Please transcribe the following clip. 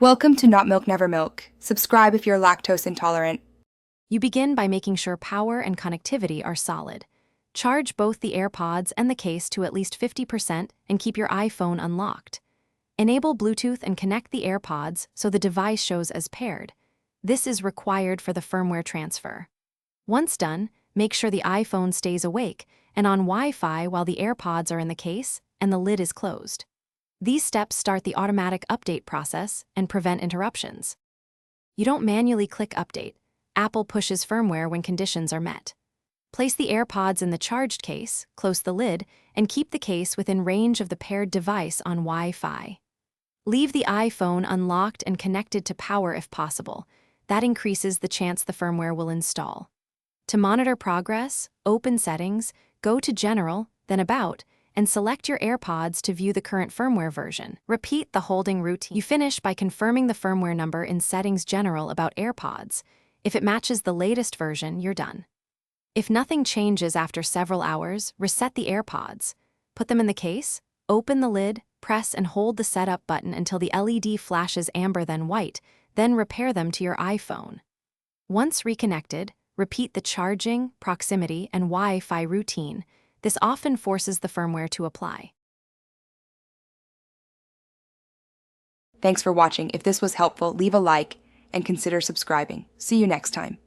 Welcome to Not Milk Never Milk. Subscribe if you're lactose intolerant. You begin by making sure power and connectivity are solid. Charge both the Airpods and the case to at least 50% and keep your iPhone unlocked. Enable Bluetooth and connect the Airpods so the device shows as paired. This is required for the firmware transfer. Once done, make sure the iPhone stays awake and on Wi-Fi while the Airpods are in the case and the lid is closed. These steps start the automatic update process and prevent interruptions. You don't manually click Update. Apple pushes firmware when conditions are met. Place the AirPods in the charged case, close the lid, and keep the case within range of the paired device on Wi-Fi. Leave the iPhone unlocked and connected to power if possible. That increases the chance the firmware will install. To monitor progress, open Settings, go to General, then About, and select your AirPods to view the current firmware version. Repeat the holding routine. You finish by confirming the firmware number in Settings General about AirPods. If it matches the latest version, you're done. If nothing changes after several hours, reset the AirPods. Put them in the case, open the lid, press and hold the setup button until the LED flashes amber then white, then repair them to your iPhone. Once reconnected, repeat the charging, proximity, and Wi-Fi routine. This often forces the firmware to apply. Thanks for watching. If this was helpful, leave a like and consider subscribing. See you next time.